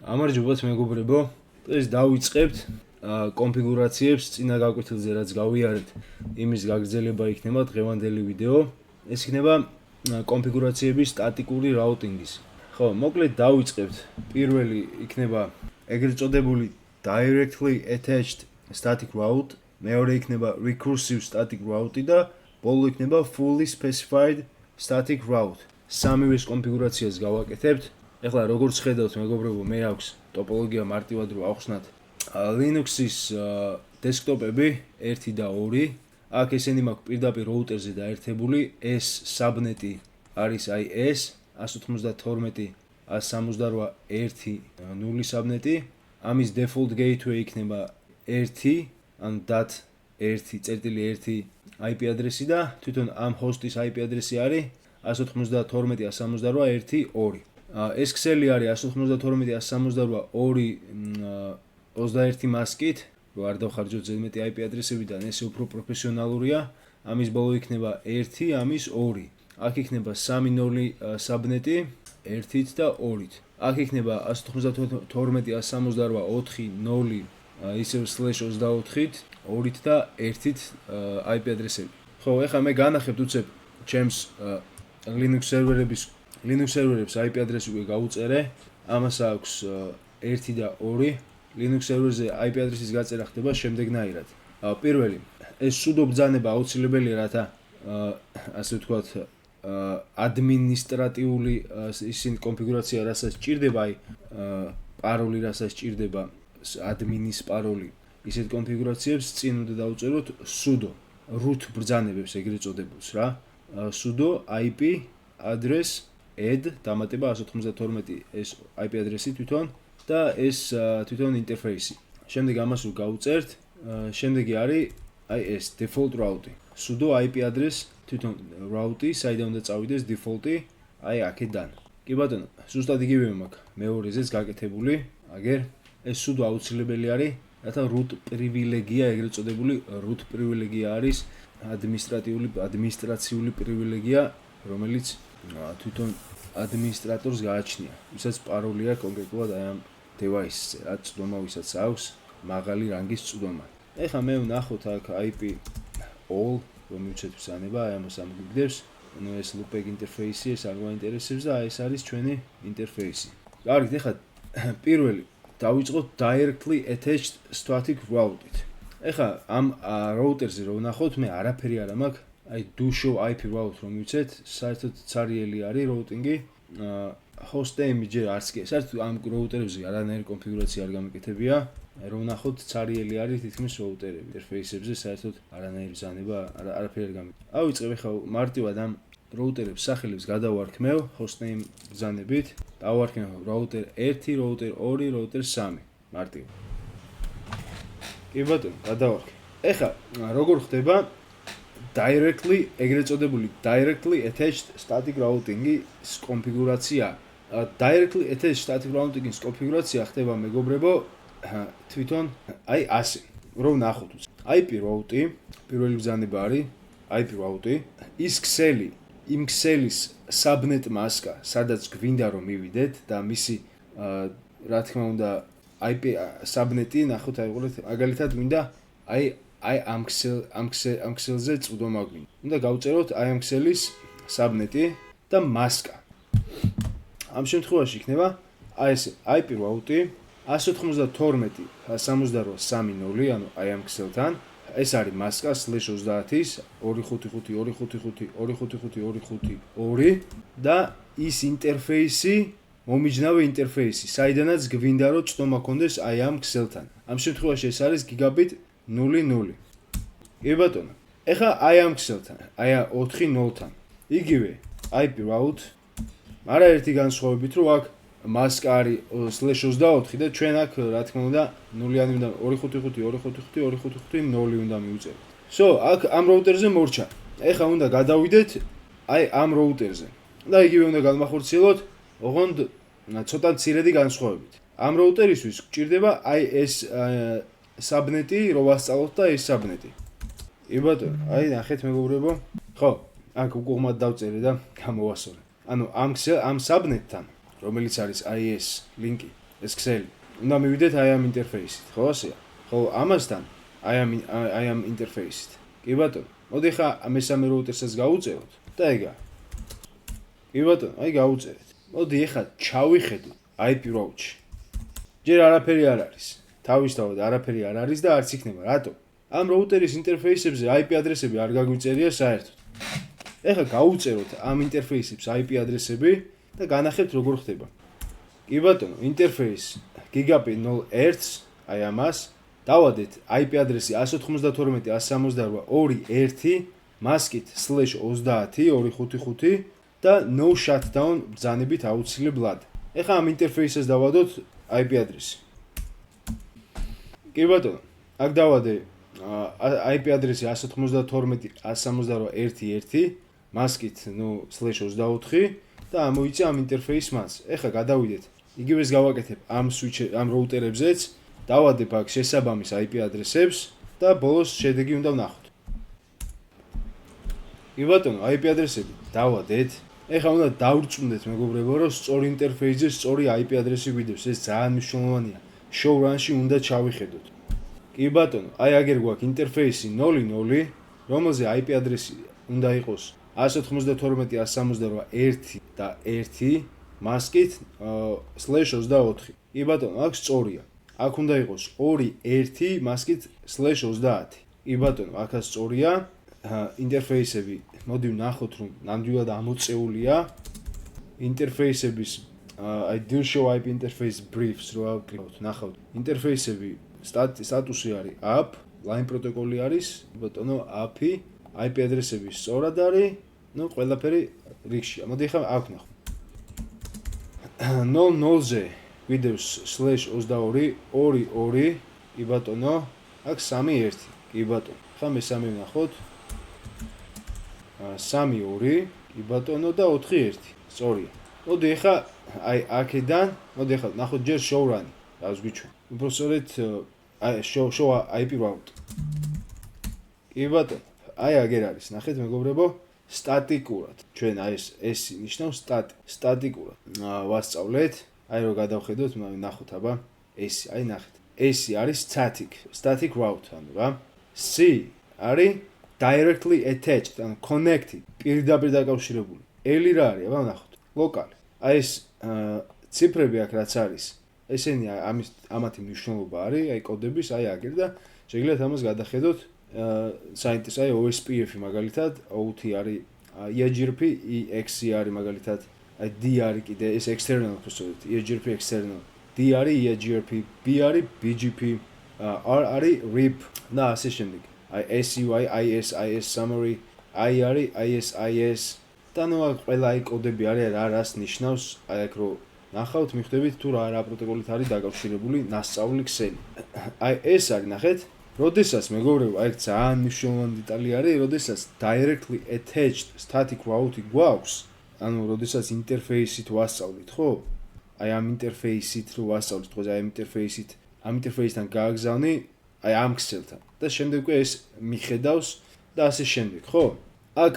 ამარჯობათ მეგობრებო, დღეს დავიწყებთ კონფიგურაციებს წინა გაკვეთილზე რაც გავიარეთ, იმის გაგრძელება იქნება დღევანდელი ვიდეო. ეს იქნება კონფიგურაციების სტატიკური რაუტინგის. ხო, მოკლედ დავიწყებთ. პირველი იქნება ეგრეთ წოდებული directly attached static route, მეორე იქნება recursive static route და ბოლო იქნება fully specified static route. სამივეს კონფიგურაციას გავაკეთებთ. ეხლა როგორც ხედავთ მეგობრებო, მე აქვს ტოპოლოგია მარტივად რო ავხსნათ Linux-ის დესკტოპები 1 და 2. აქ ესენი მაქვს პირდაპირ რაუტერზე დაერთებული. ეს საბნეტი არის აი ეს 192.168.1.0 საბნეტი. ამის default gateway იქნება 1, ანუ .1.1 IP ადრესი და თვითონ ამ hostis IP ადრესი არის 192.168.1.2. ეს ქსელი არის 192.168.2.21 მასკით, რო არ დავხარჯოთ ზედმეტი IP ადრესებიდან, ეს უფრო პროფესიონალურია. ამის ბოლო იქნება 1, ამის 2. აქ იქნება 3.0 საბნეტი 1-ით და 2-ით. აქ იქნება 192.168.4.0 ისევ /24-ით, 2-ით და 1-ით IP ადრესები. ხო, ეხლა მე განახებთ უცებ ჩემს Linux serverებს IP ადრესი უკვე გავუწერე. ამას აქვს 1 და 2. Linux serverზე IP ადრესის გაწერა ხდება შემდეგნაირად. პირველი, ეს sudo ბრძანება აუცილებელია, რათა ასე ვთქვათ, ადმინისტრატიული ისინი კონფიგურაცია, რასაც სჭირდება, აი პაროლი, რასაც სჭირდება ადმინის პაროლი, ისეთ კონფიგურაციებს წინ უნდა დავწეროთ sudo root ბრძანებებს ეგრეთ წოდებულს რა. sudo IP address add დამატება 192 ეს IP ადრესი თვითონ და ეს თვითონ ინტერფეისი. შემდეგ ამას რო გავუწერთ, შემდეგი არის აი ეს default route. sudo IP address თვითონ route, საიდან უნდა წავიდეს default-ი, აი აქედან. კი ბატონო, ზუსტად იგივე მაქვს მეორეზეც გაკეთებული, აგერ ეს sudo აუცილებელი არის, რათა root პრივილეგია, ეგრეთ წოდებული root პრივილეგია არის ადმინისტრაციული პრივილეგია, რომელიც თვითონ ადმინისტრატორს გააჩნია, ვისაც პაროლი აქვს კონკრეტულად აი ამ device-ზე, რაც წვდომა ვისაც აქვს მაღალი რანგის წვდომა. ეხლა მე ვნახოთ აქ IP all, რომ მივცეთ ბრძანება, აი ამას ამგვიგდებს. ანუ ეს loopback interface-ი, ეს არ გვაინტერესებს და აი ეს არის ჩვენი ინტერფეისი. კარგით, ეხლა პირველი დავიწყოთ directly attached static route-ით. ეხლა ამ რაუტერზე რო ვნახოთ, მე არაფერი არ მაქვს. აი do show IP route რომ მივცეთ, საერთოდ ცარიელი არის რაუტინგი. host name ჯერ არც კი, საერთოდ ამ რაუტერებზე არანაირი კონფიგურაცია არ გამიკეთებია. რომ ვნახოთ, ცარიელი არის თითქმის რაუტერები. ინტერფეისებზე საერთოდ არანაირი ბრძანება არაფერი არ გამიკეთებია. ავიწყებ ეხლა მარტივად ამ რაუტერებს სახელებს გადავარქმევ host name ბრძანებით. დავარქმევ რაუტერ 1, რაუტერ 2, რაუტერ 3. მარტივად. კი ბატონო, გადავარქმევ. ეხლა როგორ ხდება directly ეგრეთ წოდებული directly attached static routing-ის კონფიგურაცია. Directly attached static routing-ის კონფიგურაცია ხდება მეგობრებო თვითონ აი ასე. რო ვნახოთ. IP route, პირველი ბრძანება არის IP route. ის ქსელი, იმ ქსელის subnet mask-ა, სადაც გვინდა რომ მივიდეთ და მისი რა თქმა უნდა IP subnet-ი ნახოთ აი უყურეთ, მაგალითად გვინდა აი ამ ქსელზე წვდომა გვინდა. უნდა გავწეროთ აი ამ ქსელის საბნეტი და მასკა. ამ შემთხვევაში იქნება აი ეს IP route 192.168.3.0, ანუ აი ამ ქსელთან. ეს არის მასკა /30-ის 255.255.255.252 და ის ინტერფეისი, მომიჯნავე ინტერფეისი, საიდანაც გვინდა რომ წვდომა კონდეს აი ამ ქსელთან. ამ შემთხვევაში ეს არის gigabit 0.0. კი ბატონო. ეხლა აი ამ ქსელთან, აი 4.0-თან. იგივე IP route. მაგრამ ერთი განსხვავებით, რომ აქ მასკა არის /24 და ჩვენ აქ რა თქმა უნდა 0-იანი უნდა 255.255.255.0 უნდა მივუწეროთ. აქ ამ რაუტერზე მორჩა. ეხლა უნდა გადავიდეთ აი ამ რაუტერზე. და იგივე უნდა გავმახორციელოთ, ოღონდ ცოტა მცირედი განსხვავებით. ამ რაუტერისთვის გვჭირდება აი ეს საბნეტი რო ვასწავლოთ და ეს საბნეტი. კი ბატონო, აი ნახეთ მეგობრებო. ხო, აქ უკუღმად დავწერე და გამოვასწორე. ანუ ამ საბნეტთან, რომელიც არის აი ეს ლინკი, ეს ქსელი. უნდა მივიდეთ აი ამ ინტერფეისით, ხო ასეა? ხო, ამასთან აი ამ ინტერფეისით. კი ბატონო, მოდი ხა მესამე რაუტერსაც გავუწეროთ და ეგა. კი ბატონო, აი გავუწერეთ. მოდი ხა ჩავიხედოთ IP route-ში. ჯერ არაფერი არ არის. თავისთავად არაფერი არ არის და არც იქნება, რატო? ამ რაუტერის ინტერფეისებზე IP ადრესები არ გაგვიწერია საერთოდ. ეხლა გავუწეროთ ამ ინტერფეისებს IP ადრესები და განახებთ როგორ ხდება. კი ბატონო, ინტერფეის gigabit 01-ს, აი ამას დავადეთ IP ადრესი 192.168.2.1 მასკით /30.255 და no shutdown ბრძანებით აუცილებლად. ეხლა ამ ინტერფეისს დავადოთ IP ადრესი. კი ბატონო, აქ დავადე IP ადრესი 192.168.2.1 მასკით /24 და ამოიწე ამ ინტერფეის მას. ეხლა გადავიდეთ. იგივეს გავაკეთებ ამ რაუტერებზეც, დავადებ აქ შესაბამის IP ადრესებს და ბოლოს შედეგი უნდა ვნახოთ. კი ბატონო, IP ადრესები დავადეთ. ეხლა უნდა დავრწმუნდეთ მეგობრებო, რომ სწორი ინტერფეისზე სწორი IP ადრესი გვიდევს. ეს ძალიან მნიშვნელოვანია. Showrun-ში უნდა ჩავიხედოთ. კი ბატონო, აი აგერ გვაქვს ინტერფეისი 00, რომელზე IP ადრესი უნდა იყოს 192.168.1 და 1 მასკით /24. კი ბატონო, აქ სწორია. აქ უნდა იყოს 2.1 მასკით /30. კი ბატონო, აქაც სწორია. ინტერფეისები, მოდი ვნახოთ, რომ ნამდვილად ამოწეულია. ინტერფეისების I do show IP interface briefs რო ავკლავთ, ნახავთ. ინტერფეისები სტატუსი არის up, line პროტოკოლი არის, ბატონო, API, IP ადრესები სწორად არის, ყველაფერი რიგშია. მოდი ხა აქ ვნახოთ. 00-ზე გვიდევს /22 22, კი ბატონო, აქ 3.1, კი ბატონო. ხა მესამე ვნახოთ. 3.2, კი ბატონო და 4.1, სწორია. მოდი ხა აი აქედან, მოდი ხა ნახოთ ჯერ showrun-ი, რას გვიჩვენ. უბრალოდ show IP route. კი ბატონო, აი აგერ არის, ნახეთ მეგობრებო, სტატიკურად. ჩვენ აი ეს ნიშნავს სტატიკურად. ვასწავლეთ, აი რო გადავხედოთ, ნახოთ აბა, ეს, აი ნახეთ. ეს არის static route, ანუ რა. C არის directly attached, ანუ connected, პირდაპირ დაკავშირებული. L რა არის, აბა ნახოთ, local. აი ეს ციფრები აქ რაც არის, ესენი ამათი მნიშვნელობა არის, აი კოდების, აი აგერ და შეგიძლიათ ამას გადახედოთ საინტერესო, აი OSPF-ი მაგალითად, OT არის, EGRP, EXE არის მაგალითად, აი D არის კიდე ეს external processor, EGRP external, D არის EGRP, B არის BGP, R არის RIP და ასე შემდეგ. აი SUI, IS summary, I არის ISIS და ნუ აქ ყველა აი კოდები არის რას ნიშნავს, აი აქ რო ნახავთ, მიხვდებით თუ რა პროტოკოლით არის დაკავშირებული ნასწავლი ქსელი. აი ეს არის, ნახეთ, როდესაც მეგობრებო, აი ძალიან მნიშვნელოვანი დეტალი არის, როდესაც directly attached static route გვაქვს, ანუ როდესაც ინტერფეისით ვასწავლით, ხო? აი ამ ინტერფეისით რო ვასწავლით, ხო, აი ამ ინტერფეისთან გააგზავნი, აი ამ ქსელთან. და შემდეგ უკვე ეს მიხედავს და ასე შემდეგ, ხო? აქ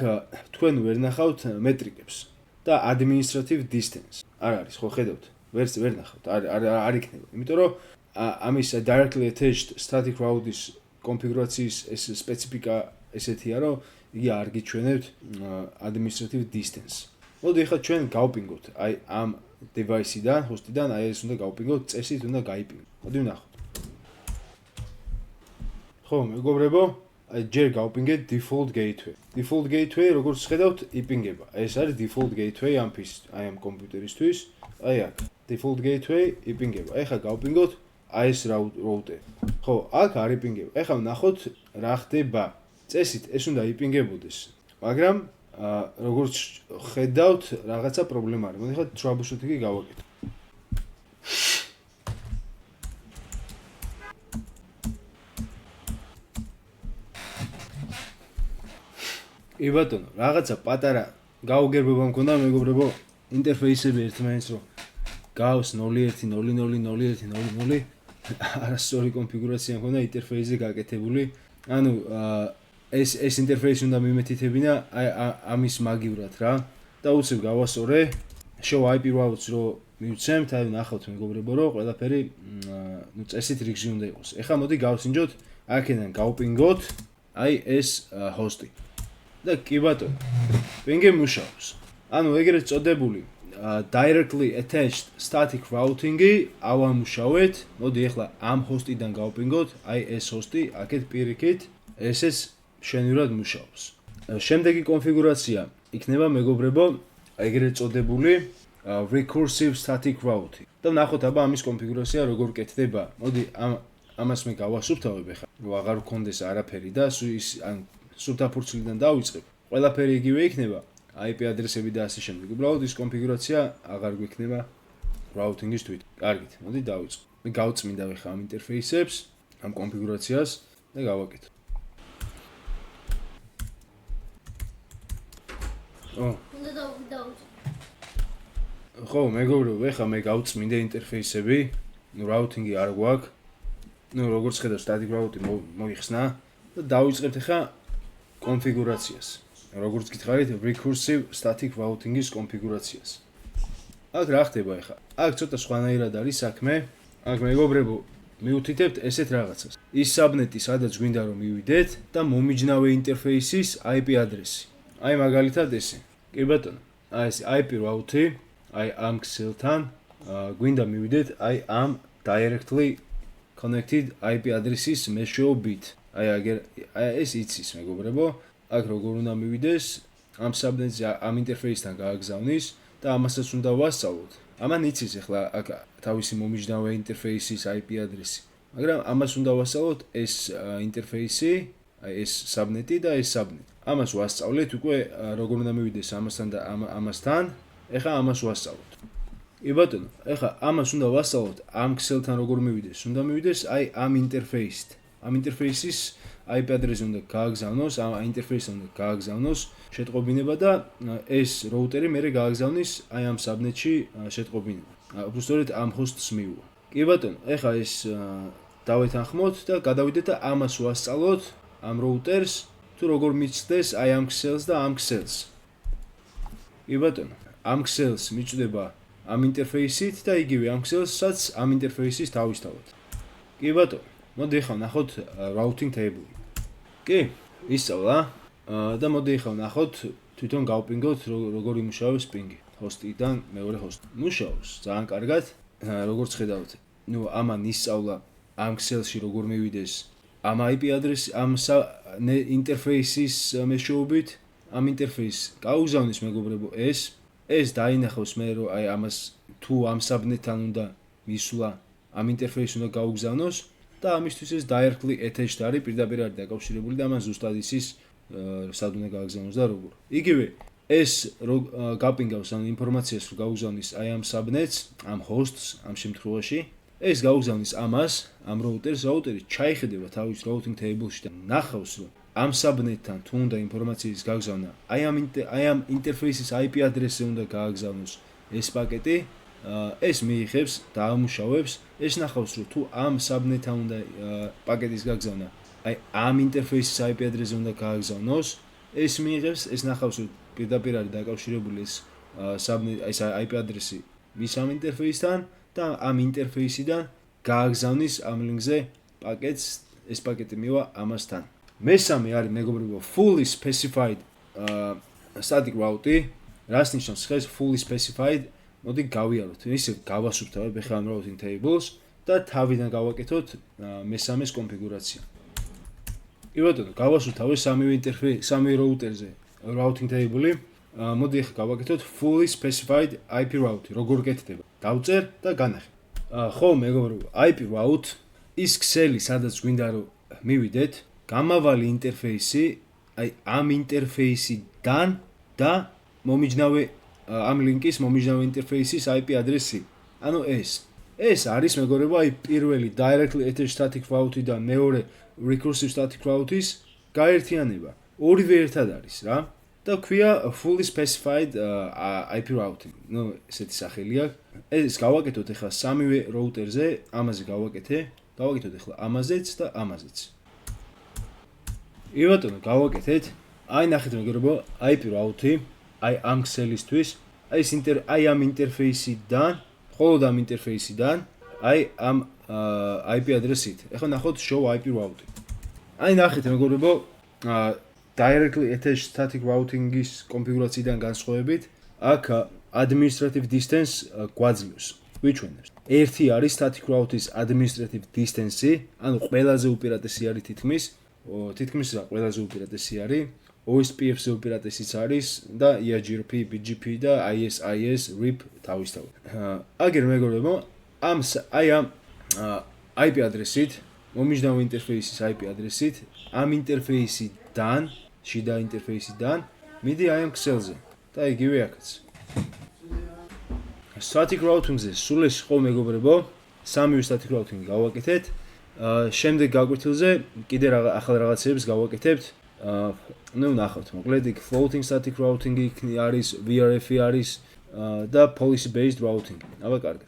თქვენ ვერ ნახავთ მეტრიკებს და administrative distance. არ არის, ხო, ხედავთ? ვერ ნახავთ, არ იქნება. იმიტომ რომ ამის directly attached static route-ის კონფიგურაციის ეს სპეციფიკა ესეთია, რომ იგი არ გიჩვენებთ administrative distance. მოდი ახლა ჩვენ გავპინგოთ, აი ამ device-დან, host-დან, აი ეს უნდა გავპინგოთ, წესით უნდა გაიპინგოთ. მოდი ვნახოთ. ხო, მეგობრებო, აი ჯერ გავპინგეთ default gateway. Default gateway, როგორც ხედავთ, იპინგება. ეს არის default gateway ამ კომპიუტერისთვის. აი აქ, default gateway იპინგება. ეხლა გავპინგოთ აი ეს რაუტერი. ხო, აქ არ იპინგება. ეხლა ვნახოთ რა ხდება. წესით ეს უნდა იპინგებოდეს. მაგრამ როგორც ხედავთ, რაღაცა პრობლემა არის. მოდი ხა troubleshooting-ი გავაკეთოთ. კი ბატონო, რაღაცა პატარა გაუგერბება მქონდა მეგობრებო, ინტერფეისები ერთმანეთს რო გავს 01.00.01.00 არასწორი კონფიგურაცია მქონდა ინტერფეისზე გაკეთებული. ანუ ეს ინტერფეისი უნდა მიმეთითებინა ამის მაგივრად რა. და უცებ გავასწორე show IP routes რო მივცემთ, აი ნახავთ მეგობრებო, რომ ყველაფერი წესით რიგში უნდა იყოს. ეხლა მოდი გავსინჯოთ, აქედან გავპინგოთ, აი ეს ჰოსტი. და კი ბატონო, პინგი მუშაობს. ანუ ეგრეთ წოდებული directly attached static routing-ი ავამუშავეთ. მოდი ეხლა ამ ჰოსტიდან გავპინგოთ, აი ეს ჰოსტი, აქეთ პირიქით, ესეც შენივრად მუშაობს. შემდეგი კონფიგურაცია იქნება მეგობრებო, ეგრეთ წოდებული recursive static routing. და ნახოთ აბა ამის კონფიგურაცია როგორ კეთდება. მოდი ამას მე გავასუფთავებ ახლა, რომ აღარ გქონდეს არაფერი და სუფთაფურცლიდან დავიწყებ. ყველაფერი იგივე იქნება, IP ადრესები და ასე შემდეგ. უბრალოდ ის კონფიგურაცია აღარ გვექნება routing-ის თვით. კარგით, მოდი დავიწყო. მე გავწმინდავ ახლა ამ ინტერფეისებს, ამ კონფიგურაციას და გავაკეთო. უნდა დავიწყო. ხო, მეგობრებო, ეხლა მე გავწმინდე ინტერფეისები, routing-ი არ გვაქვს. როგორც ხედავთ, static routing მოიხსნა და დავიწყებთ ახლა კონფიგურაციას. როგორც გითხარით, recursive static routing-ის კონფიგურაციას. აქ რა ხდება ახლა? აქ ცოტა სხვანაირად არის საქმე. აქ მეგობრებო, მიუთითებთ ესეთ რაღაცას. ის საბნეტი, სადაც გვინდა რომ მივიდეთ და მომიჯნავე ინტერფეისის IP ადრესი. აი მაგალითად ესე. კი ბატონო, აი ეს IP router, აი ამ ქსელთან გვინდა მივიდეთ აი ამ directly connected IP ადრესის მეშვეობით. აი ეს იცის მეგობრებო, აქ როგორ უნდა მივიდეს, ამ საბნეტზე ამ ინტერფეისთან გააგზავნის და ამასაც უნდა ვასწავლოთ. ამან იცის ახლა აქ თავისი მომიჯნავე ინტერფეისის IP ადრესი. მაგრამ ამას უნდა ვასწავლოთ ეს ინტერფეისი, აი ეს საბნეტი და ეს საბნეტი. ამას ვასწავლეთ უკვე როგორ უნდა მივიდეს ამასთან და ამასთან. ეხლა ამას ვასწავლოთ. კი ბატონო, ეხლა ამას უნდა ვასწავლოთ ამ ქსელთან როგორ მივიდეს. უნდა მივიდეს აი ამ ინტერფეისით. ამ ინტერფეისის IP ადრესი უნდა გააგზავნოს, ამ ინტერფეისთან უნდა გააგზავნოს შეტყობინება და ეს როუტერი მერე გააგზავნის აი ამ საბნეტში შეტყობინება. უბრალოდ ამ ჰოსტს მიუვა. კი ბატონო, ეხლა ეს დავეთანხმოთ და გადავიდეთ და ამას ვასწავლოთ ამ როუტერს თუ როგორ მიცდეს აი ამ ქსელს და ამ ქსელს. კი ბატონო, ამ ქსელს მიჭდება ამ ინტერფეისით და იგივე ამ ქსელსაც ამ ინტერფეისის თავისთავად. კი ბატონო, მოდი ახლა ნახოთ routing table. კი, ისწავლა და მოდი ახლა ნახოთ თვითონ გავპინგოთ როგორ იმუშავებს პინგი. ჰოსტიდან მეორე ჰოსტი. მუშაობს ძალიან კარგად. როგორც ხედავთ, ამან ისწავლა ამ ქსელში როგორ მივიდეს ამ IP ადრესი ამ ინტერფეისის მეშვეობით, ამ ინტერფეისს გაუგზავნის მეგობრებო ეს დაინახავს მე რომ აი ამას თუ ამ საბნეტთან უნდა მისვლა, ამ ინტერფეისს უნდა გაუგზავნოს და ამისთვის ეს directly attached არის, პირდაპირ არის დაკავშირებული და ამან ზუსტად იცის სად უნდა გააგზავნოს და როგორ. იგივე ეს გაპინგავს ამ ინფორმაციას რომ გაუგზავნის აი ამ საბნეტს, ამ hostს ამ შემთხვევაში, ეს გაუგზავნის ამას, ამ რაუტერი ჩაიხედება თავის routing table-ში და ნახავს რომ ამ საბნეტთან თუ უნდა ინფორმაციის გაგზავნა, აი ამ ინტერფეისის IP ადრესზე უნდა გააგზავნოს ეს პაკეტი, ეს მიიღებს და ამუშავებს, ეს ნახავს რომ თუ ამ საბნეტთან უნდა პაკეტის გაგზავნა, აი ამ ინტერფეისის IP ადრესზე უნდა გააგზავნოს, ეს მიიღებს, ეს ნახავს რომ პირდაპირ არის დაკავშირებული ეს საბნეტი, ეს IP ადრესი მის ამ ინტერფეისთან და ამ ინტერფეისიდან გააგზავნის ამ ლინკზე პაკეტს, ეს პაკეტი მივა ამასთან. მესამე არის მეგობრებო fully specified static routing. რას ნიშნავს ეს fully specified? მოდი გავიაროთ. ისე გავასუფთავებ ახლა ამ routing tables და თავიდან გავაკეთოთ მესამეს კონფიგურაცია. კი ბატონო, გავასუფთავებ სამივე ინტერფეისი, სამივე რაუტერზე routing table-ი. მოდი ახლა გავაკეთოთ fully specified IP routing. როგორ კეთდება? დავწერ და განახე. ხო, მეგობრებო, IP route ის ქსელი, სადაც გვინდა რომ მივიდეთ, გამავალი ინტერფეისი, აი ამ ინტერფეისიდან და მომიჯნავე ამ ლინკის მომიჯნავე ინტერფეისის IP ადრესი. ანუ ეს არის მეგობრებო, აი პირველი directly attached static routing და მეორე recursive static routing-ის გაერთიანება. ორივე ერთად არის რა. და ქვია fully specified IP routing. ესეთი სახელი აქვს. ეს გავაკეთოთ ახლა სამივე რაუტერზე, ამაზე გავაკეთოთ ახლა ამაზეც და ამაზეც. კი ბატონო, გავაკეთეთ. აი ნახეთ მეგობრებო, IP routing, აი ამ ქსელისთვის, აი ამ ინტერფეისიდან მხოლოდ ამ ინტერფეისიდან, აი ამ IP address-ით. ეხლა ნახოთ show IP routing. აი ნახეთ მეგობრებო, directly attached static routing-ის კონფიგურაციიდან განსხვავებით, აქ administrative distance გვაძლევს. ვიჩვენებს. ერთი არის static route-ის administrative distance-ი, ანუ ყველაზე უპირატესი არის თითქმის რა ყველაზე უპირატესი არის. OSPF-ზე უპირატესიც არის და ERGRP, BGP და ISIS, RIP თავისთავად. აგერ მეგობრებო, ამ IP address-ით, მომიჯნავ ინტერფეისის IP address-ით, ამ ინტერფეისიდან, შიდა ინტერფეისიდან მიდი აი ამ ქსელზე და იგივე აქაც. Static routing-ზე სულ ეს ხო მეგობრებო, სამივე static routing-ი გავაკეთეთ. შემდეგ გაკვეთილზე კიდე ახალ რაღაცებს გავაკეთებთ. ნახავთ მოკლედ იქ floating static routing-ი არის, VRF-ი არის და policy based routing. აბა კარგად.